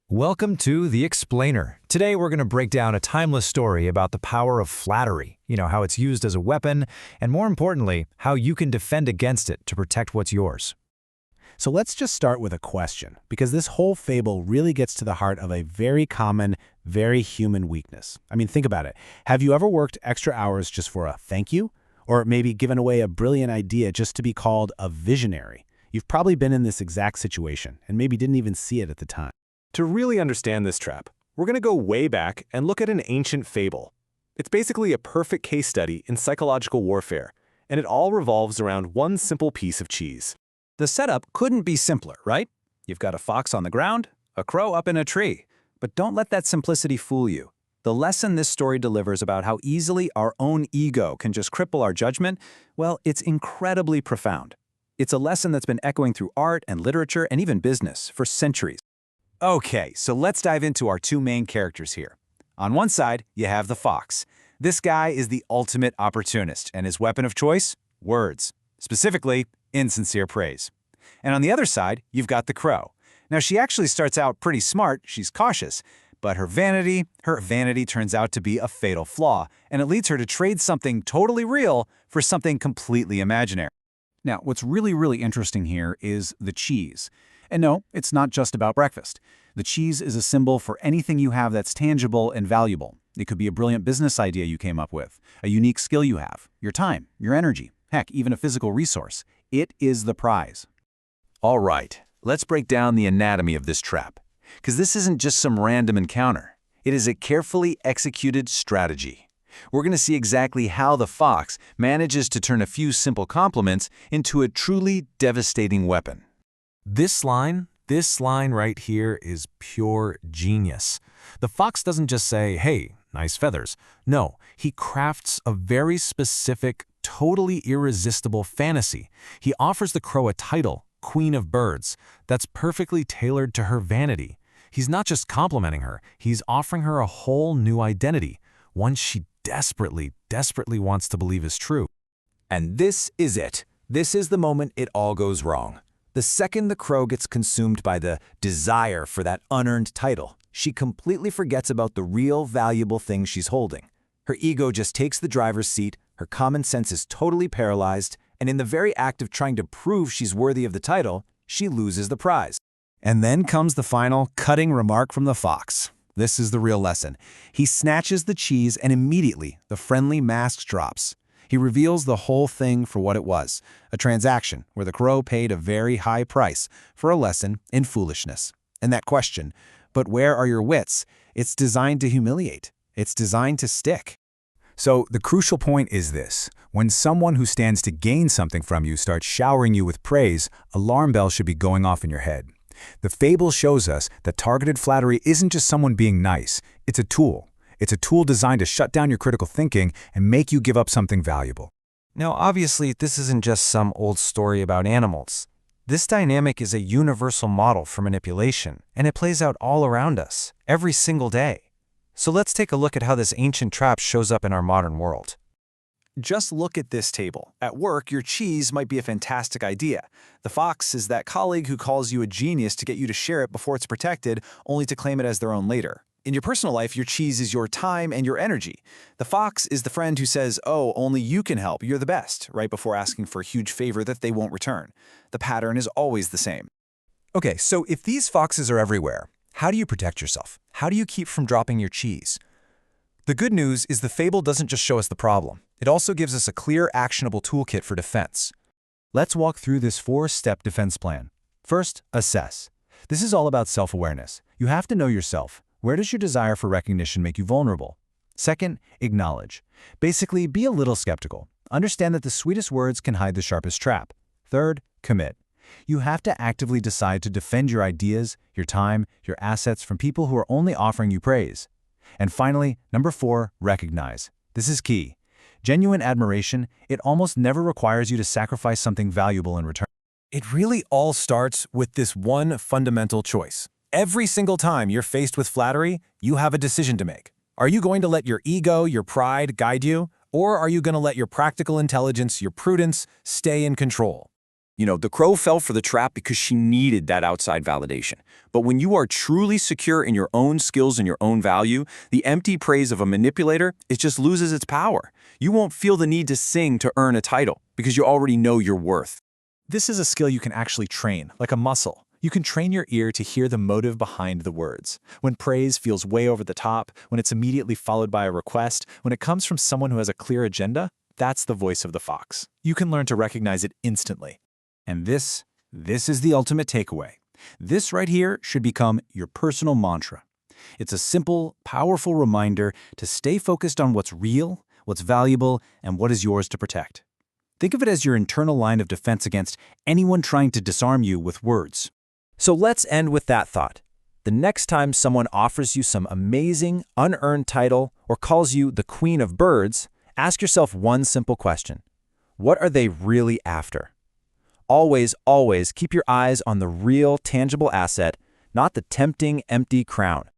Welcome to The Explainer. Today we're going to break down a timeless story about the power of flattery, how it's used as a weapon, and more importantly, how you can defend against it to protect what's yours. So let's just start with a question, because this whole fable really gets to the heart of a very common, very human weakness. I mean, think about it. Have you ever worked extra hours just for a thank you? Or maybe given away a brilliant idea just to be called a visionary? You've probably been in this exact situation and maybe didn't even see it at the time. To really understand this trap, we're going to go way back and look at an ancient fable. It's basically a perfect case study in psychological warfare, and it all revolves around one simple piece of cheese. The setup couldn't be simpler, right? You've got a fox on the ground, a crow up in a tree. But don't let that simplicity fool you. The lesson this story delivers about how easily our own ego can just cripple our judgment, well, it's incredibly profound. It's a lesson that's been echoing through art and literature and even business for centuries. Okay, so let's dive into our two main characters here. On one side, you have the fox. This guy is the ultimate opportunist, and his weapon of choice? Words. Specifically, insincere praise. And on the other side, you've got the crow. Now, she actually starts out pretty smart, she's cautious, but her vanity turns out to be a fatal flaw, and it leads her to trade something totally real for something completely imaginary. Now, what's really interesting here is the cheese. And no, it's not just about breakfast. The cheese is a symbol for anything you have that's tangible and valuable. It could be a brilliant business idea you came up with, a unique skill you have, your time, your energy, heck, even a physical resource. It is the prize. All right, let's break down the anatomy of this trap. Because this isn't just some random encounter. It is a carefully executed strategy. We're going to see exactly how the fox manages to turn a few simple compliments into a truly devastating weapon. This line right here is pure genius. The fox doesn't just say, "Hey, nice feathers." No, he crafts a very specific, totally irresistible fantasy. He offers the crow a title, Queen of Birds, that's perfectly tailored to her vanity. He's not just complimenting her, he's offering her a whole new identity, one she desperately wants to believe is true. And this is it. This is the moment it all goes wrong. The second the crow gets consumed by the desire for that unearned title, she completely forgets about the real valuable thing she's holding. Her ego just takes the driver's seat, her common sense is totally paralyzed, and in the very act of trying to prove she's worthy of the title, she loses the prize. And then comes the final, cutting remark from the fox. This is the real lesson. He snatches the cheese and immediately the friendly mask drops. He reveals the whole thing for what it was, a transaction where the crow paid a very high price for a lesson in foolishness. And that question, but where are your wits? It's designed to humiliate. It's designed to stick. So the crucial point is this. When someone who stands to gain something from you starts showering you with praise, alarm bells should be going off in your head. The fable shows us that targeted flattery isn't just someone being nice, it's a tool. It's a tool designed to shut down your critical thinking and make you give up something valuable. Now, obviously, this isn't just some old story about animals. This dynamic is a universal model for manipulation, and it plays out all around us, every single day. So let's take a look at how this ancient trap shows up in our modern world. Just look at this table. At work, your cheese might be a fantastic idea. The fox is that colleague who calls you a genius to get you to share it before it's protected, only to claim it as their own later. In your personal life, your cheese is your time and your energy. The fox is the friend who says, "Oh, only you can help, you're the best," right before asking for a huge favor that they won't return. The pattern is always the same. Okay, so if these foxes are everywhere, how do you protect yourself? How do you keep from dropping your cheese? The good news is the fable doesn't just show us the problem. It also gives us a clear, actionable toolkit for defense. Let's walk through this 4-step defense plan. First, assess. This is all about self-awareness. You have to know yourself. Where does your desire for recognition make you vulnerable? Second, acknowledge. Basically, be a little skeptical. Understand that the sweetest words can hide the sharpest trap. Third, commit. You have to actively decide to defend your ideas, your time, your assets from people who are only offering you praise. And finally, number 4, recognize. This is key. Genuine admiration, it almost never requires you to sacrifice something valuable in return. It really all starts with this one fundamental choice. Every single time you're faced with flattery, you have a decision to make. Are you going to let your ego, your pride guide you, or are you going to let your practical intelligence, your prudence, stay in control? The crow fell for the trap because she needed that outside validation. But when you are truly secure in your own skills and your own value, the empty praise of a manipulator, it just loses its power. You won't feel the need to sing to earn a title because you already know your worth. This is a skill you can actually train, like a muscle. You can train your ear to hear the motive behind the words. When praise feels way over the top, when it's immediately followed by a request, when it comes from someone who has a clear agenda, that's the voice of the fox. You can learn to recognize it instantly. And this is the ultimate takeaway. This right here should become your personal mantra. It's a simple, powerful reminder to stay focused on what's real, what's valuable, and what is yours to protect. Think of it as your internal line of defense against anyone trying to disarm you with words. So let's end with that thought. The next time someone offers you some amazing, unearned title or calls you the Queen of Birds, ask yourself one simple question. What are they really after? Always, always keep your eyes on the real, tangible asset, not the tempting, empty crown.